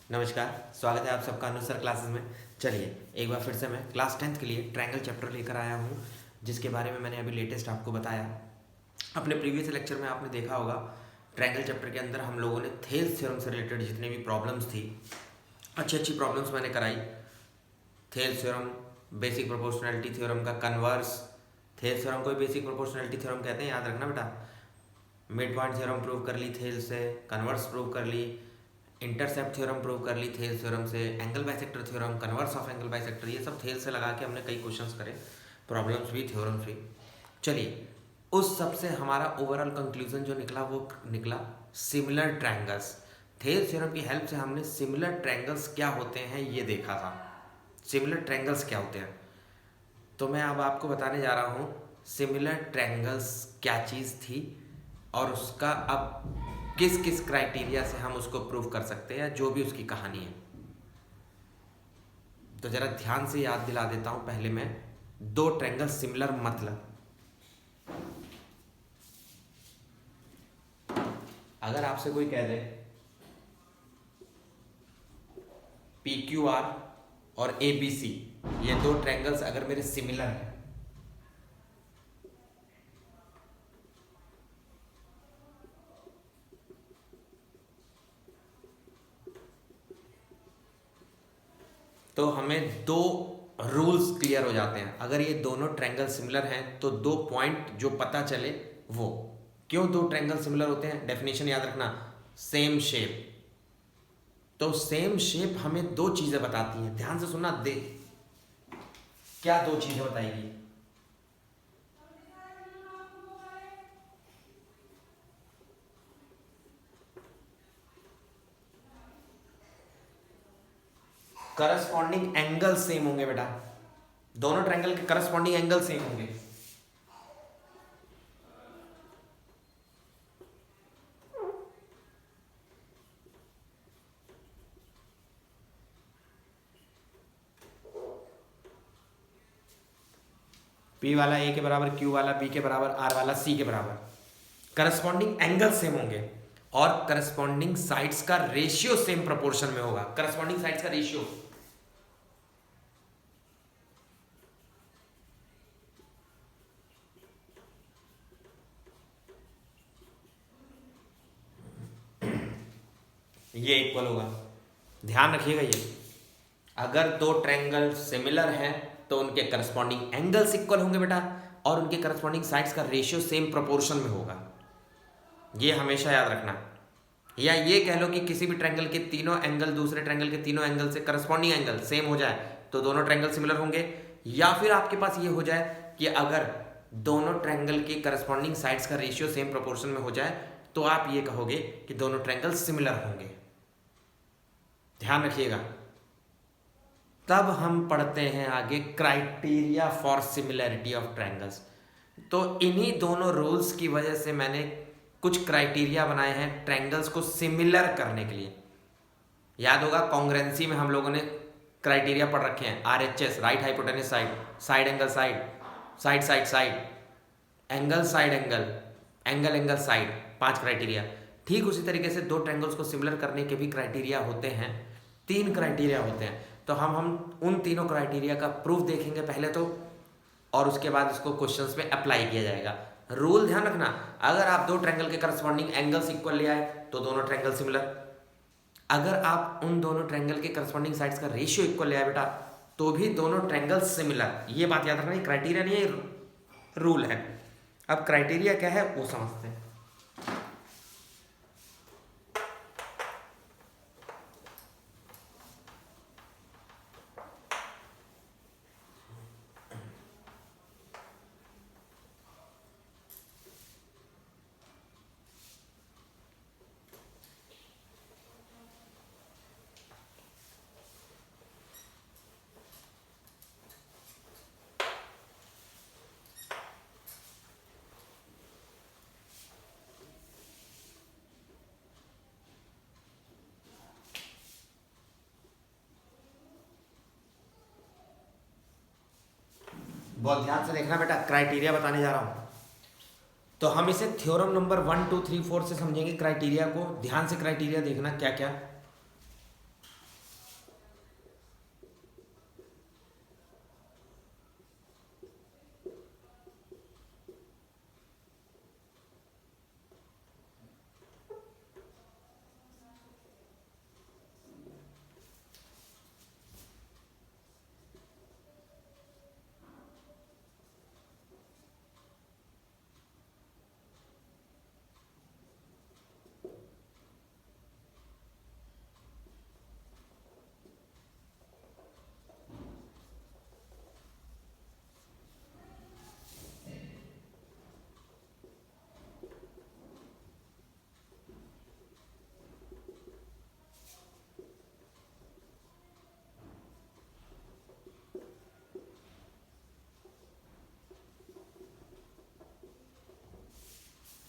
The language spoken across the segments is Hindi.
नमस्कार, स्वागत है आप सबका अनुसर क्लासेस में। चलिए एक बार फिर से मैं क्लास 10th के लिए ट्रायंगल चैप्टर लेकर आया हूँ, जिसके बारे में मैंने अभी लेटेस्ट आपको बताया। अपने प्रीवियस लेक्चर में आपने देखा होगा, ट्रायंगल चैप्टर के अंदर हम लोगों ने थेल्स थ्योरम से रिलेटेड जितने भी प्रॉब्लम्स थी, अच्छी अच्छी प्रॉब्लम्स मैंने कराई। Thales theorem, basic proportionality theorem का कन्वर्स, थेल्स थ्योरम को बेसिक प्रोपोर्शनैलिटी थ्योरम कहते हैं, याद रखना बेटा। मिड पॉइंट थ्योरम प्रूव कर ली थेल्स से, कन्वर्स प्रूव कर ली, इंटरसेप्ट थ्योरम प्रूव कर ली थेल्स थ्योरम से, angle bisector theorem, converse of angle bisector, ये सब थेल्स से लगा के हमने कई क्वेश्चंस करे, प्रॉब्लम्स भी, थ्योरम्स भी। चलिए उस सब से हमारा ओवरऑल कंक्लूजन जो निकला वो निकला सिमिलर ट्रायंगल्स। थेल्स थ्योरम की हेल्प से हमने सिमिलर ट्रायंगल्स क्या होते हैं ये देखा था। सिमिलर ट्रायंगल्स क्या होते हैं, तो मैं अब आपको बताने जा रहा हूँ सिमिलर ट्रायंगल्स क्या चीज़ थी और उसका अब किस किस क्राइटेरिया से हम उसको प्रूव कर सकते हैं, जो भी उसकी कहानी है। तो जरा ध्यान से याद दिला देता हूं पहले मैं, दो ट्रायंगल सिमिलर मतलब, अगर आपसे कोई कह दे पी क्यू आर और ए बी सी, ये दो ट्रायंगल्स अगर मेरे सिमिलर हैं, तो हमें दो रूल्स क्लियर हो जाते हैं। अगर ये दोनों ट्रायंगल सिमिलर हैं तो दो पॉइंट जो पता चले वो। क्यों दो ट्रायंगल सिमिलर होते हैं, डेफिनेशन याद रखना, सेम शेप। तो सेम शेप हमें दो चीजें बताती हैं, ध्यान से सुनना दे, क्या दो चीजें बताएगी। करस्पॉन्डिंग एंगल सेम होंगे बेटा, दोनों ट्रायंगल के करस्पॉन्डिंग एंगल सेम होंगे। P वाला A के बराबर, Q वाला B के बराबर, R वाला C के बराबर, करस्पॉन्डिंग एंगल सेम होंगे और करस्पॉन्डिंग साइड्स का रेशियो सेम प्रोपोर्शन में होगा। करस्पॉन्डिंग साइड्स का रेशियो, ये इक्वल होगा। ध्यान रखिएगा, ये अगर दो ट्रायंगल सिमिलर हैं तो उनके करस्पॉन्डिंग एंगल्स इक्वल होंगे बेटा, और उनके करस्पॉन्डिंग साइड्स का रेशियो सेम प्रोपोर्शन में होगा। ये हमेशा याद रखना। या ये कह लो कि किसी भी ट्रायंगल के तीनों एंगल दूसरे ट्रायंगल के तीनों एंगल से करस्पॉन्डिंग एंगल सेम हो जाए तो दोनों ट्रायंगल सिमिलर होंगे। या फिर आपके पास ये हो जाए कि अगर दोनों ट्रायंगल के करस्पॉन्डिंग साइड्स का रेशियो सेम प्रोपोर्शन में हो जाए तो आप ये कहोगे कि दोनों ट्रायंगल सिमिलर होंगे। ध्यान रखिएगा। तब हम पढ़ते हैं आगे criteria for similarity of triangles. तो इन्हीं दोनों रूल्स की वजह से मैंने कुछ क्राइटेरिया बनाए हैं ट्रायंगल्स को सिमिलर करने के लिए। याद होगा कॉन्ग्रुएंसी में हम लोगों ने क्राइटेरिया पढ़ रखे हैं, RHS, right hypotenuse side, side angle side, side side side, angle side angle, angle angle side, 5 criteria. ठीक उसी तरीके से दो ट्रायंगल्स को सिमिलर करने के भी क्राइटेरिया होते हैं, 3 क्राइटेरिया होते हैं। तो हम उन तीनों क्राइटेरिया का प्रूफ देखेंगे पहले तो, और उसके बाद इसको क्वेश्चंस में अप्लाई किया जाएगा। रूल ध्यान रखना, अगर आप दो ट्रायंगल के करस्पॉन्डिंग एंगल्स इक्वल ले आए तो दोनों ट्रायंगल सिमिलर। अगर आप उन दोनों ट्रायंगल के करस्पॉन्डिंग साइड्स का रेशियो इक्वल ले आए बेटा तो भी दोनों ट्रायंगल सिमिलर। ये बात याद रखना, क्राइटेरिया नहीं है, रूल है। अब क्राइटेरिया क्या है वो समझते हैं। बहुत ध्यान से देखना बेटा, क्राइटेरिया बताने जा रहा हूं। तो हम इसे थ्योरम नंबर 1 2 3 4 से समझेंगे क्राइटेरिया को। ध्यान से क्राइटेरिया देखना क्या क्या।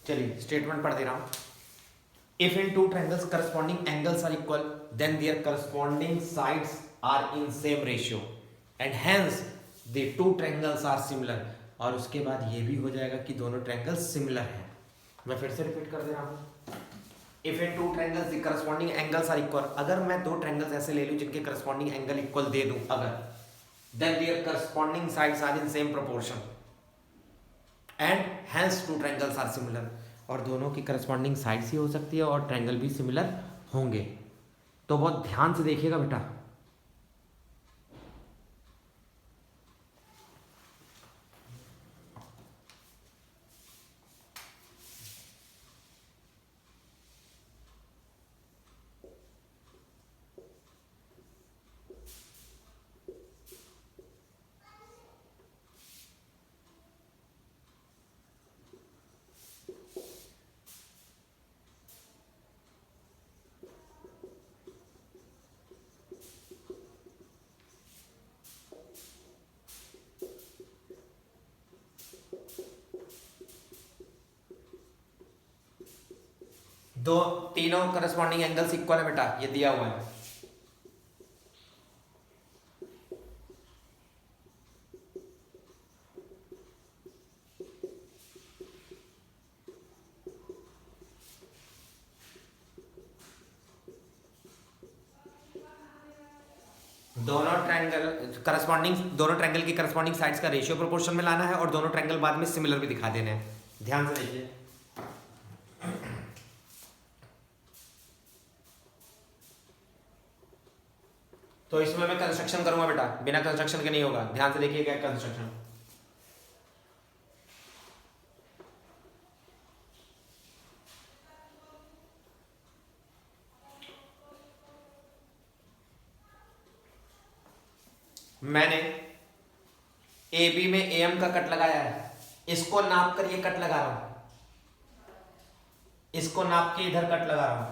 चलिए स्टेटमेंट पढ़ दे रहा हूं। If in two triangles corresponding angles are equal then their corresponding sides are in same ratio and hence the two triangles are similar. और उसके बाद ये भी हो जाएगा कि दोनों ट्रायंगल्स सिमिलर हैं। मैं फिर से रिपीट कर दे रहा हूं। If in two triangles the corresponding angles are equal, अगर मैं दो ट्रायंगल्स ऐसे ले लूं जिनके करस्पॉन्डिंग एंगल इक्वल दे दूं, अगर then their corresponding sides are in same proportion and hence two triangles are similar. और दोनों की करस्पॉन्डिंग साइड्स ही हो सकती है और ट्रायंगल भी सिमिलर होंगे। तो बहुत ध्यान से देखिएगा बेटा। दो तीनों करस्पॉन्डिंग एंगल्स इक्वल है बेटा, ये दिया हुआ है। दोनों ट्रायंगल की करस्पॉन्डिंग साइड्स का रेशियो प्रोपोर्शन में लाना है और दोनों ट्रायंगल बाद में सिमिलर भी दिखा देने हैं। ध्यान से देखिए। तो इसमें मैं कंस्ट्रक्शन करूंगा बेटा, बिना कंस्ट्रक्शन के नहीं होगा। ध्यान से देखिए क्या कंस्ट्रक्शन। मैंने ए बी में एम का कट लगाया है, इसको नाप कर ये कट लगा रहा हूं, इसको नाप के इधर कट लगा रहा हूं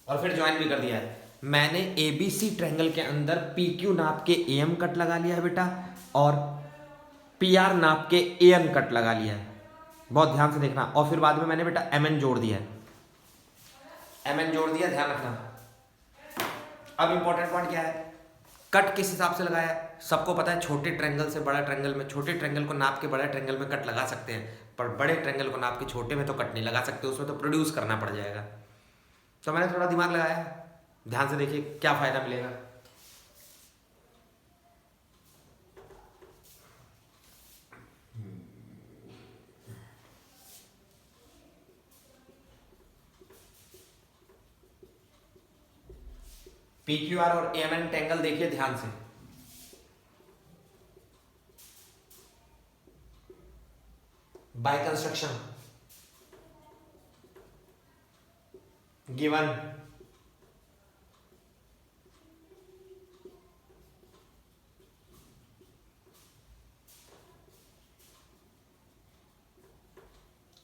और फिर ज्वाइन भी कर दिया है। मैंने एबीसी ट्रायंगल के अंदर पी क्यू नाप के एम कट लगा लिया है बेटा और पी आर नाप के एन कट लगा लिया है। बहुत ध्यान से देखना। और फिर बाद में मैंने बेटा एम एन जोड़ दिया है, एम एन जोड़ दिया, ध्यान रखना। अब इंपॉर्टेंट पॉइंट क्या है, कट किस हिसाब से लगाया है। सबको पता है छोटे ट्रायंगल से बड़ा ट्रायंगल में, छोटे ट्रायंगल को नाप के बड़े ट्रायंगल में कट लगा सकते हैं, पर बड़े ट्रायंगल को नाप के छोटे में तो कट नहीं लगा सकते, उसमें तो प्रोड्यूस करना पड़ जाएगा। तो मैंने थोड़ा दिमाग लगाया। ध्यान से देखिए क्या फायदा मिलेगा। पी क्यू आर और एम एन ट्रायंगल देखिए ध्यान से। By construction given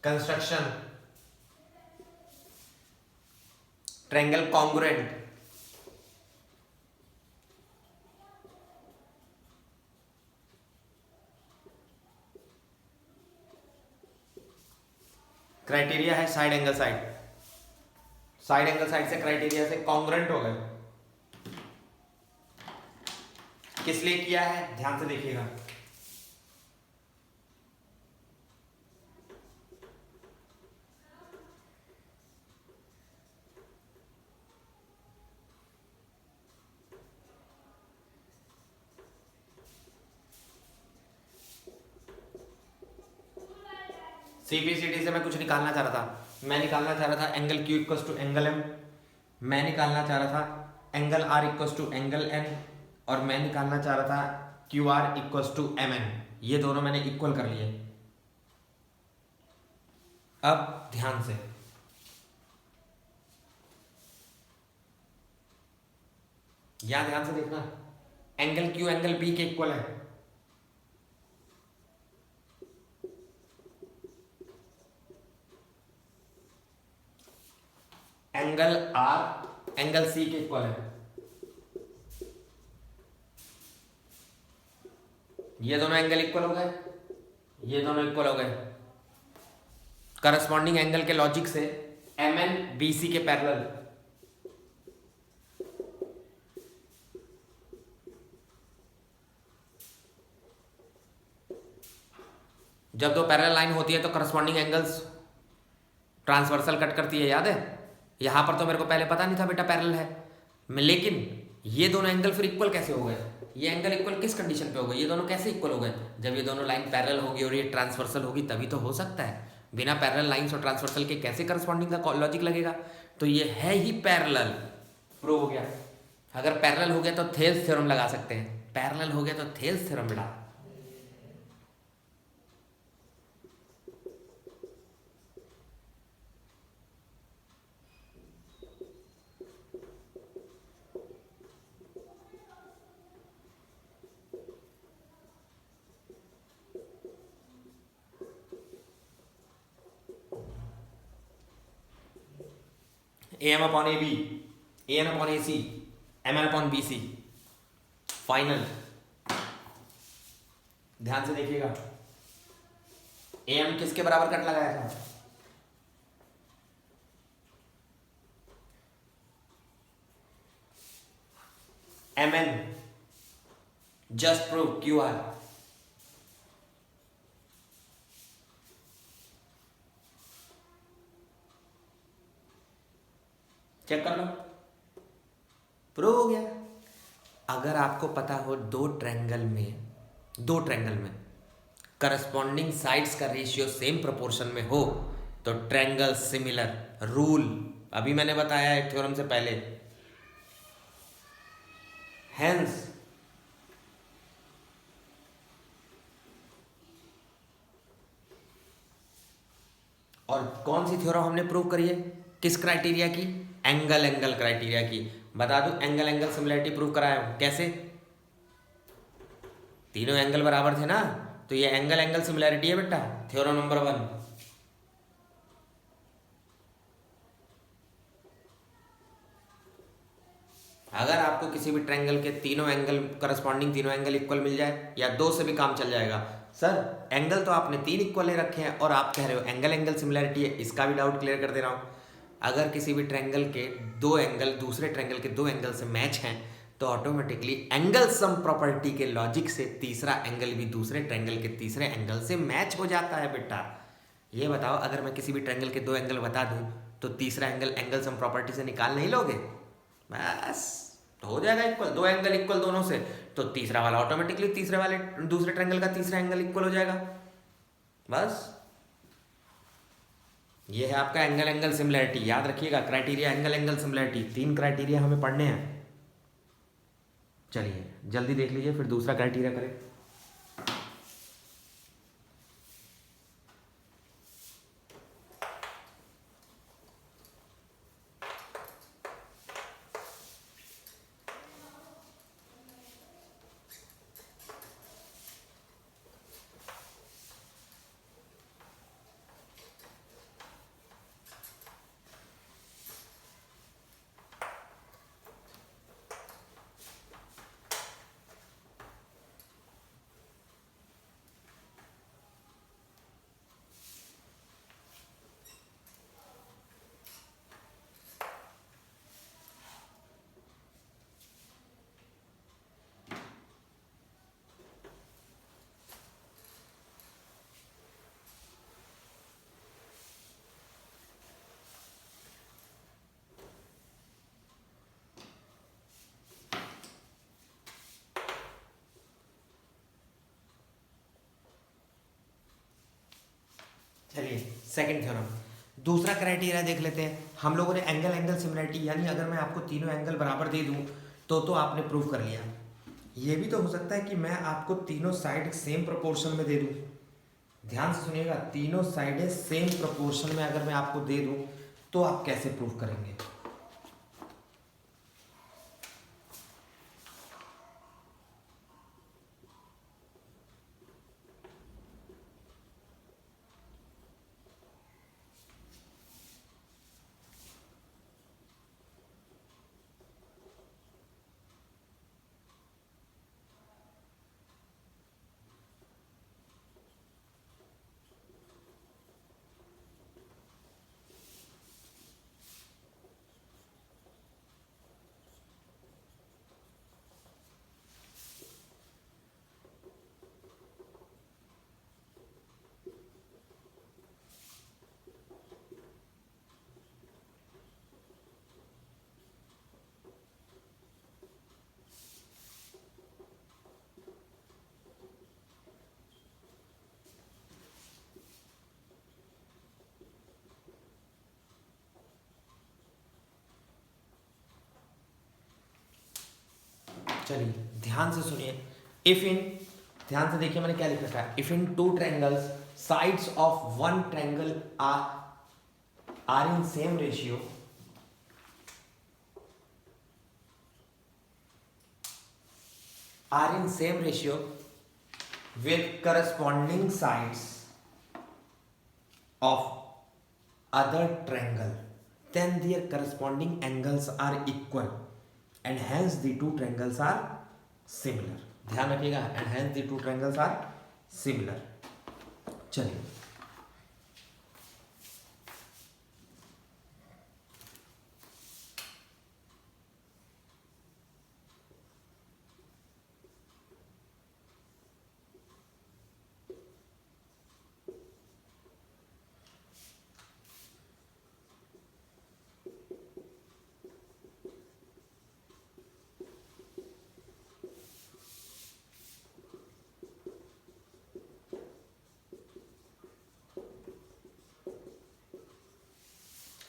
construction triangle congruent criteria है side angle side, side angle side से क्राइटेरिया से कॉन्ग्रुएंट हो गए। किस लिए किया है ध्यान से देखिएगा। सीबीसीडी से मैं कुछ निकालना चाह रहा था। मैं निकालना चाह रहा था angle Q equals to angle M, मैं निकालना चाह रहा था angle R equals to angle N, और मैं निकालना चाह रहा था Q R equals to M N. ये दोनों मैंने इक्वल कर लिए। अब ध्यान से यहां ध्यान से देखना, एंगल क्यू एंगल बी के इक्वल है। एंगल आर एंगल सी के इक्वल है। ये दोनों एंगल इक्वल हो गए, ये दोनों इक्वल हो गए। करस्पॉन्डिंग एंगल के लॉजिक से एम एन बी सी के पैरेलल, जब दो पैरेलल लाइन होती है तो करस्पॉन्डिंग एंगल्स ट्रांसवर्सल कट करती है, याद है? यहां पर तो मेरे को पहले पता नहीं था बेटा पैरेलल है, लेकिन ये दोनों एंगल फिर इक्वल कैसे हो गए? ये एंगल इक्वल किस कंडीशन पे हो गए? ये दोनों कैसे इक्वल हो गए? जब ये दोनों लाइन पैरेलल होगी और ये ट्रांसवर्सल होगी तभी तो हो सकता है। बिना पैरेलल लाइंस और ट्रांसवर्सल के कैसे करस्पॉन्डिंग का लॉजिक लगेगा? तो ये है ही पैरेलल, प्रूव हो गया। अगर पैरेलल हो गया तो थेल्स थ्योरम लगा सकते हैं, पैरेलल हो गया तो थेल्स थ्योरम बेटा। AM upon AB, AN upon AC, MN upon BC, final. ध्यान से देखिएगा, AM किसके बराबर कट लगाया था? MN, just prove QR। Check कर लो, प्रूव हो गया। अगर आपको पता हो दो ट्रायंगल में करस्पॉन्डिंग साइड्स का रेशियो सेम प्रोपोर्शन में हो तो ट्रायंगल सिमिलर, रूल अभी मैंने बताया है थ्योरम से पहले। हेंस और कौन सी थ्योरम हमने प्रूव करी है? किस क्राइटेरिया की? एंगल क्राइटेरिया की। बता दूं, एंगल सिमिलरिटी प्रूव कराया हूं। कैसे? तीनों एंगल बराबर थे ना, तो ये एंगल सिमिलरिटी है बेटा, थ्योरम नंबर 1। अगर आपको किसी भी ट्रायंगल के तीनों एंगल करस्पॉन्डिंग तीनों एंगल इक्वल मिल जाए या दो से भी काम चल जाएगा। सर एंगल तो आपने 3 इक्वल ले रखे हैं और आप कह रहे हो एंगल सिमिलरिटी है, इसका भी डाउट क्लियर कर दे रहा हूं। अगर किसी भी ट्रायंगल के दो एंगल दूसरे ट्रायंगल के दो एंगल से मैच हैं तो ऑटोमेटिकली एंगल सम प्रॉपर्टी के लॉजिक से तीसरा एंगल भी दूसरे ट्रायंगल के तीसरे एंगल से मैच हो जाता है बेटा। ये बताओ, अगर मैं किसी भी ट्रायंगल के दो एंगल बता दूं तो तीसरा एंगल सम प्रॉपर्टी से निकाल नहीं लोगे? बस तो हो जाएगा इक्वल, दो एंगल इक्वल दोनों से, तो तीसरा वाला ऑटोमेटिकली तीसरे वाले दूसरे ट्रायंगल का तीसरा एंगल इक्वल हो जाएगा। बस ये है आपका एंगल सिमिलरिटी। याद रखिएगा क्राइटेरिया एंगल सिमिलरिटी, 3 क्राइटेरिया हमें पढ़ने हैं। चलिए जल्दी देख लीजिए, फिर दूसरा क्राइटेरिया करें। चलिए सेकंड थ्योरम, दूसरा क्राइटेरिया देख लेते हैं। हम लोगों ने एंगल सिमिलरिटी, यानी अगर मैं आपको तीनों एंगल बराबर दे दूं तो आपने प्रूव कर लिया। ये भी तो हो सकता है कि मैं आपको तीनों साइड सेम प्रोपोर्शन में दे दूं। ध्यान से सुनिएगा, तीनों साइडें सेम प्रोपोर्शन में अगर मैं आपको दे दूं तो आप कैसे प्रूव करेंगे? चलिए ध्यान से सुनिए। इफ इन, ध्यान से देखिए मैंने क्या लिख रखा है। If in two triangles sides of one triangle are in same ratio, are in same ratio with corresponding sides of other triangle, then their corresponding angles are equal and hence the two triangles are similar। ध्यान रखिएगा, and hence the two triangles are similar। चलिए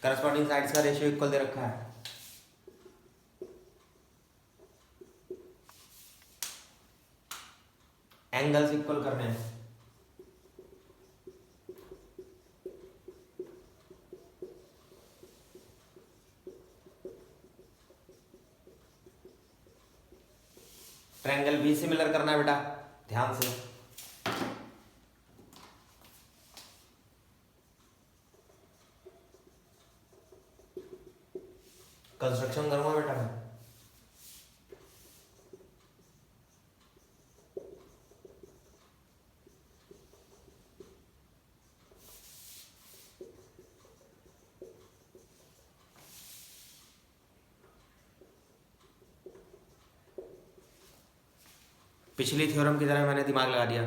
करस्पॉन्डिंग साइड्स का रेशियो इक्वल दे रखा है। एंगल्स इक्वल करने हैं। ट्रायंगल भी सिमिलर करना है बेटा, ध्यान से। कंस्ट्रक्शन करूंगा बेटा मैं। पिछली थ्योरम की तरह मैंने दिमाग लगा दिया,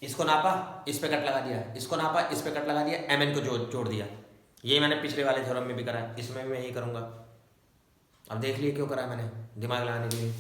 इसको नापा इस पे कट लगा दिया, इसको नापा इस पे कट लगा दिया, mn को जोड़ दिया। ये मैंने पिछले वाले थ्योरम में भी करा है, इसमें भी मैं यही करूंगा। अब देख लिए क्यों करा है मैंने, दिमाग लगाने के लिए।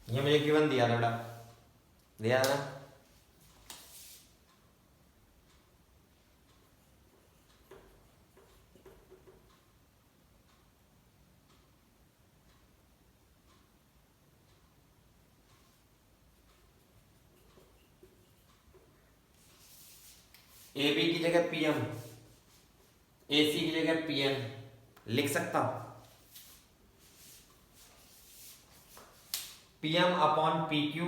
ये मुझे गिवन दिया था बेटा, दिया था ना। ए बी की जगह पीएम, ए सी की जगह पीएन लिख सकता हूं। PM upon P Q,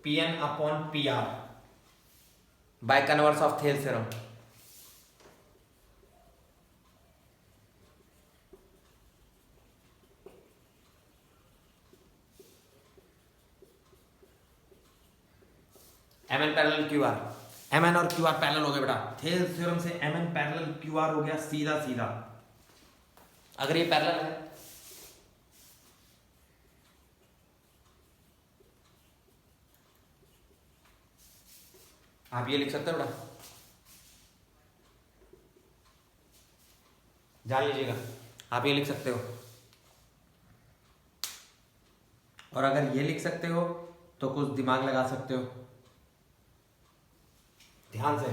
PN upon P R by converse of Thales theorem. M N parallel Q R, M N और क्यू आर पैरेलल हो गए बेटा। थेल थ्योरम से M N parallel Q R हो गया सीधा सीधा। अगर ये पैरेलल है आप ये लिख सकते हो बेटा, जान लीजिएगा, आप ये लिख सकते हो। और अगर ये लिख सकते हो तो कुछ दिमाग लगा सकते हो, ध्यान से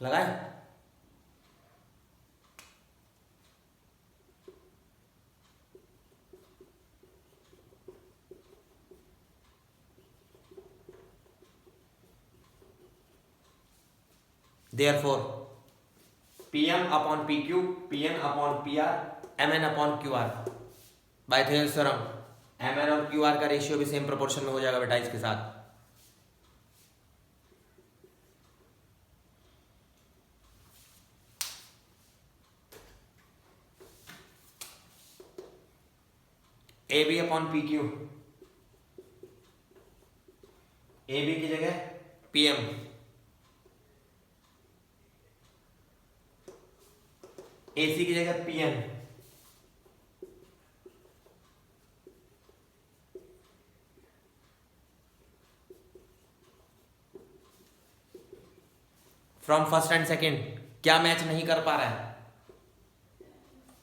लगाए। Therefore, Pm upon PQ, Pn upon PR, Mn upon QR by Thales theorem. Mn और QR का रेशियो भी सेम प्रोपोर्शन में हो जाएगा बेटा इसके साथ। AB अपॉन PQ, AB की जगह PM, AC की जगह PN, from first and second क्या मैच नहीं कर पा रहा है?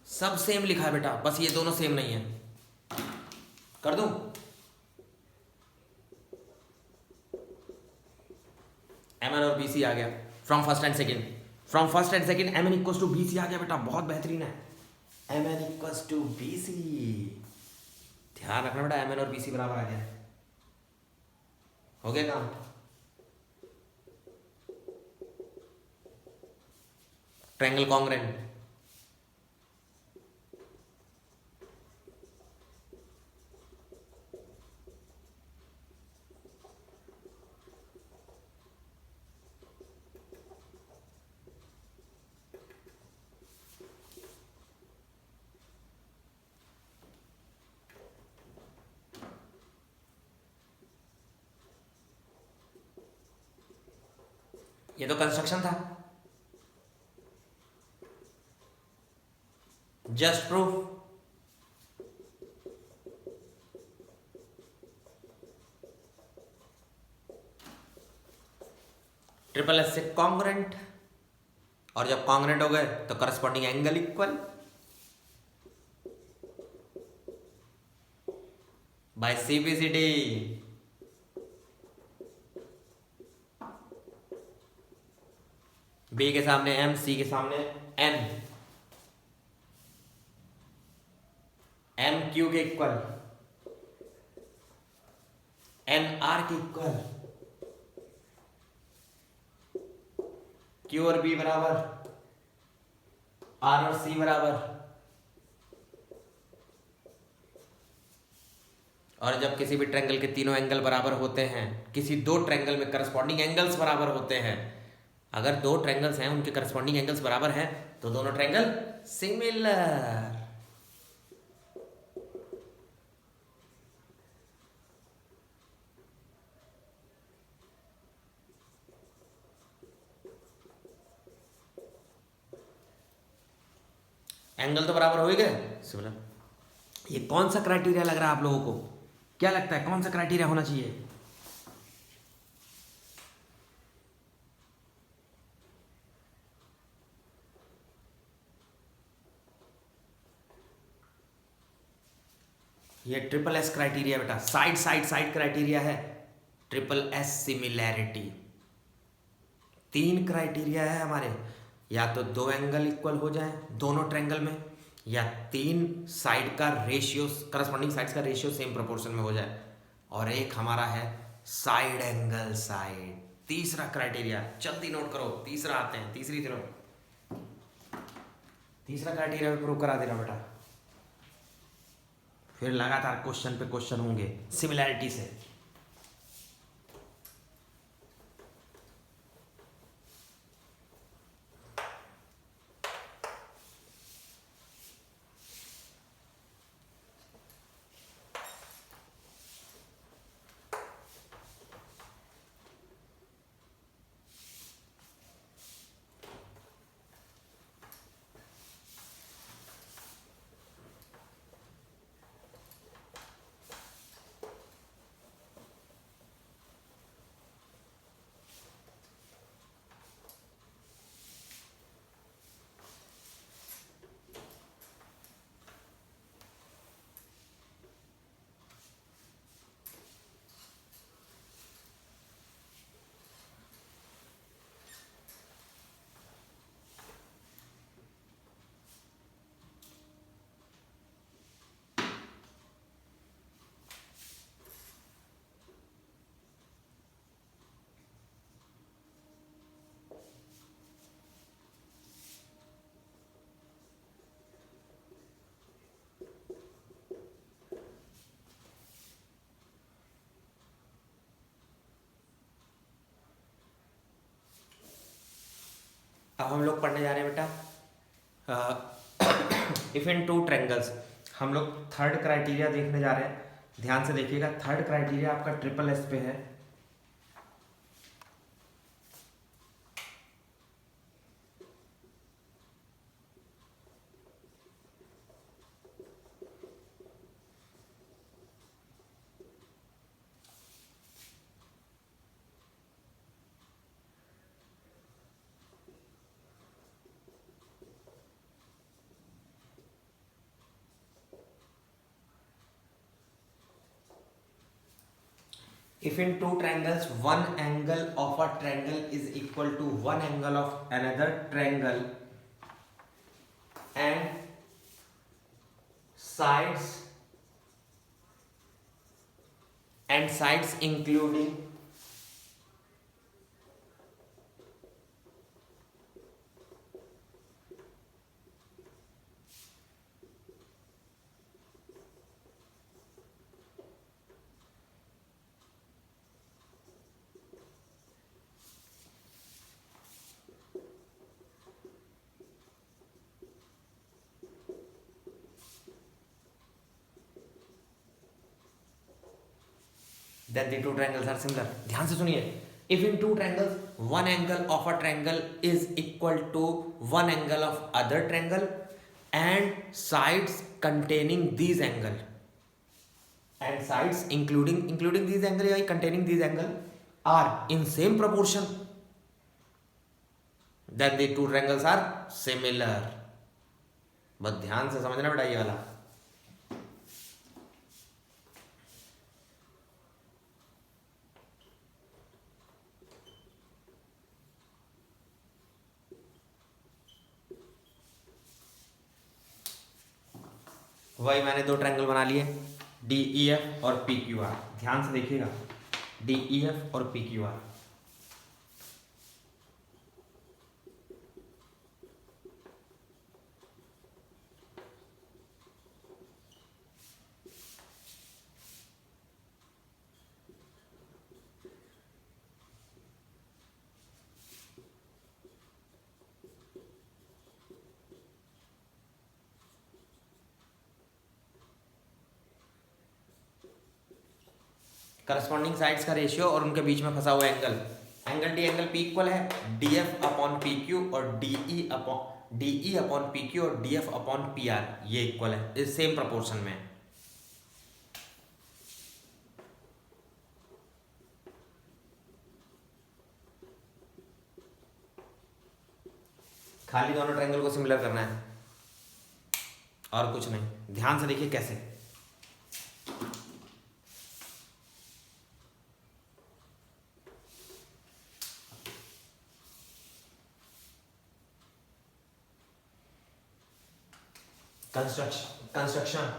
सब सेम लिखा है बेटा, बस ये दोनों सेम नहीं है। कर दूं? एम एन और बी सी आ गया from first and second. From first and second M N equals to B C आ गया बेटा, बहुत बेहतरीन है। M N equals to B C, ध्यान रखना बेटा, एम एन और बी सी बराबर आ गया। हो गया काम? Triangle congruent. ये तो कंस्ट्रक्शन था। Just proof. ट्रिपल एस से कॉन्ग्रुएंट, और जब कॉन्ग्रुएंट हो गए तो corresponding angle equal by CPCT. B के सामने एम, सी के सामने एन, एम क्यू के इक्वल, एन आर के इक्वल, क्यू और बी बराबर, आर और सी बराबर। और जब किसी भी ट्रायंगल के तीनों एंगल बराबर होते हैं, किसी दो ट्रायंगल में करस्पॉन्डिंग एंगल्स बराबर होते हैं, अगर दो ट्रायंगल्स हैं उनके करस्पॉन्डिंग एंगल्स बराबर हैं तो दोनों ट्रायंगल सिमिलर। एंगल तो बराबर हो ही गए, सिमिलर। ये कौन सा क्राइटेरिया लग रहा है आप लोगों को? क्या लगता है कौन सा क्राइटेरिया होना चाहिए? ये ट्रिपल एस क्राइटेरिया बेटा, साइड साइड साइड क्राइटेरिया है। ट्रिपल एस सिमिलैरिटी, तीन क्राइटेरिया है हमारे, या तो दो एंगल इक्वल हो जाए दोनों ट्रायंगल में, या तीन साइड का रेशियो, करस्पॉन्डिंग साइड्स का रेशियो सेम प्रोपोर्शन में हो जाए, और एक हमारा है साइड एंगल साइड। तीसरा क्राइटेरिया जल्दी नोट करो, तीसरा आते हैं, तीसरी तरफ तीसरा क्राइटेरिया प्रूव करा देना बेटा, फिर लगातार क्वेश्चन पे क्वेश्चन होंगे सिमिलैरिटी से। अब हम लोग पढ़ने जा रहे हैं बेटा इफ इन टू ट्रायंगल्स, हम लोग थर्ड क्राइटेरिया देखने जा रहे हैं। ध्यान से देखिएगा, थर्ड क्राइटेरिया आपका ट्रिपल एस पे है। If in two triangles one angle of a triangle is equal to one angle of another triangle and sides including then the two triangles are similar. ध्यान से सुनिए. If in two triangles one angle of a triangle is equal to one angle of other triangle and sides containing these angle and sides including these angle या containing these angle are in same proportion, then the two triangles are similar. बस ध्यान से समझना बेटा ये वाला. वही मैंने दो ट्रायंगल बना लिए, डी ई एफ और पी क्यू आर. ध्यान से देखिएगा, डी ई एफ और P Q R. Corresponding sides का रेशियो और उनके बीच में फंसा हुआ angle, angle D angle P equal है D F upon P Q और D E upon P Q और D F upon P R, ये इक्वल है, इस सेम प्रपोर्शन में. खाली दोनों ट्रायंगल को सिमिलर करना है और कुछ नहीं. ध्यान से देखिए कैसे. कंस्ट्रक्शन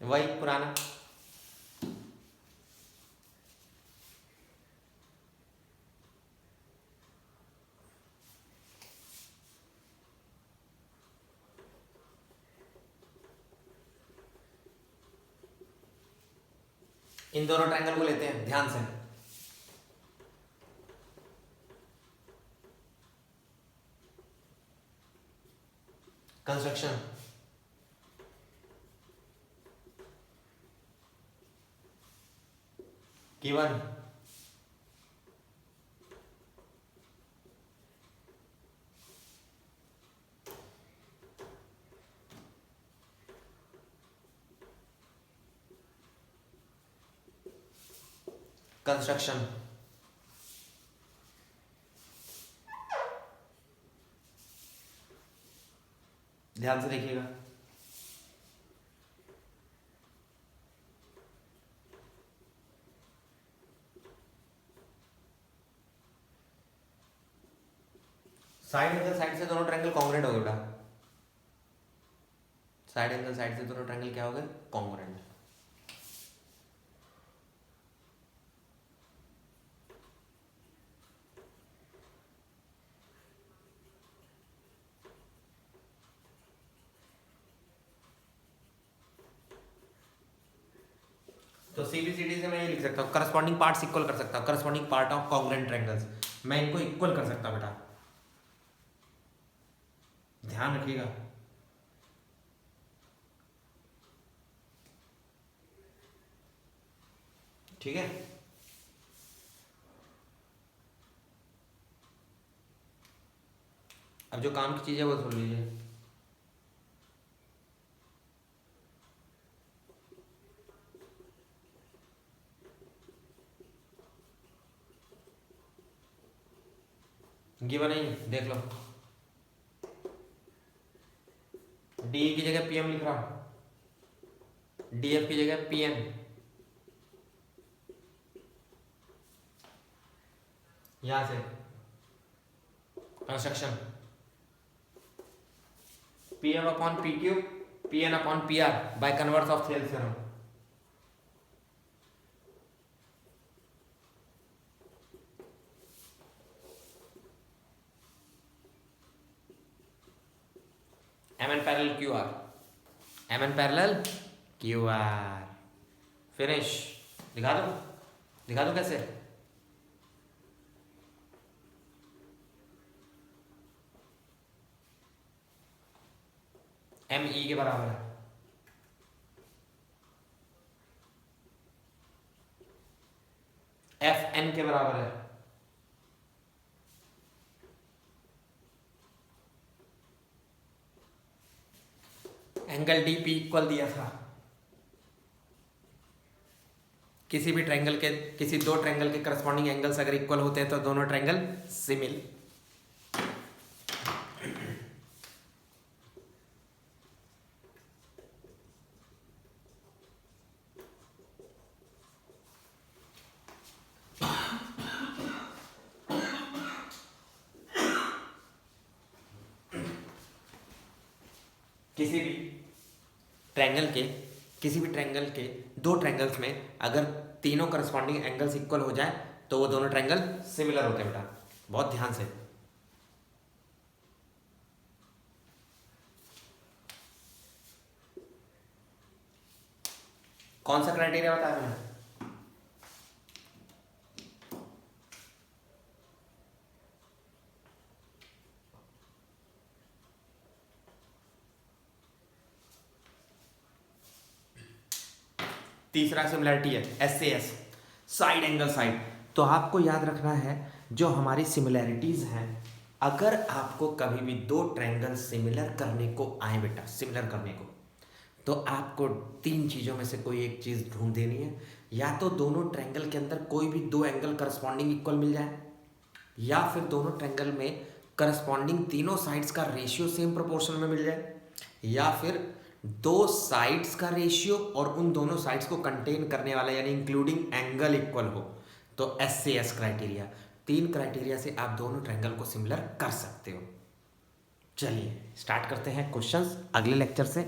वही पुराना. इन दोनों ट्रायंगल को लेते हैं ध्यान से. कंस्ट्रक्शन गिवन कंस्ट्रक्शन ध्यान से देखिएगा. साइड एंगल साइड से दोनों ट्रायंगल कॉन्ग्रुएंट हो गए बेटा. साइड एंगल साइड से दोनों ट्रायंगल क्या हो गए? कॉन्ग्रुएंट. तो सीबीसीडी से मैं ये लिख सकता हूँ, करस्पॉन्डिंग पार्ट्स इक्वल कर सकता हूँ, corresponding part of congruent triangles, मैं इनको इक्वल कर सकता हूँ बेटा. ध्यान रखिएगा. ठीक है. अब जो काम की चीज़ है वो सुन लीजिए। गिवन नहीं, देख लो। डी की जगह पीएम लिख रहा हूं, डीएफ की जगह पीएम। यहां से construction PM upon PQ PN upon PR by converse of Thales theorem. M N parallel Q R, M N parallel Q R. Finish. दिखा दो, दिखा दो कैसे। एम ई के बराबर है, एफ एन के बराबर है, एंगल डी पी इक्वल दिया था। किसी भी ट्रायंगल के, किसी दो ट्रायंगल के करस्पॉन्डिंग एंगल्स अगर इक्वल होते हैं तो दोनों ट्रायंगल सिमिल। किसी भी ट्रायंगल के, किसी भी ट्रायंगल के दो ट्रायंगल्स में अगर तीनों करस्पॉन्डिंग एंगल्स इक्वल हो जाए तो वो दोनों ट्रायंगल सिमिलर होते हैं बेटा, बहुत ध्यान से। कौन सा क्राइटेरिया बताया मैंने? तीसरा सिमिलरिटी है SAS, साइड एंगल साइड। तो आपको याद रखना है जो हमारी सिमिलैरिटीज हैं, अगर आपको कभी भी दो ट्रायंगल सिमिलर करने को आए बेटा, सिमिलर करने को, तो आपको तीन चीज़ों में से कोई एक चीज़ ढूंढ देनी है। या तो दोनों ट्रायंगल के अंदर कोई भी दो एंगल करस्पॉन्डिंग इक्वल मिल जाए, या फिर दोनों ट्रायंगल में करस्पॉन्डिंग तीनों साइड्स का रेशियो सेम प्रोपोर्शन में मिल जाए, या फिर दो साइड्स का रेशियो और उन दोनों साइड्स को कंटेन करने वाला यानी इंक्लूडिंग एंगल इक्वल हो। तो SAS क्राइटेरिया, तीन क्राइटेरिया से आप दोनों ट्रायंगल को सिमिलर कर सकते हो। चलिए स्टार्ट करते हैं क्वेश्चंस अगले लेक्चर से।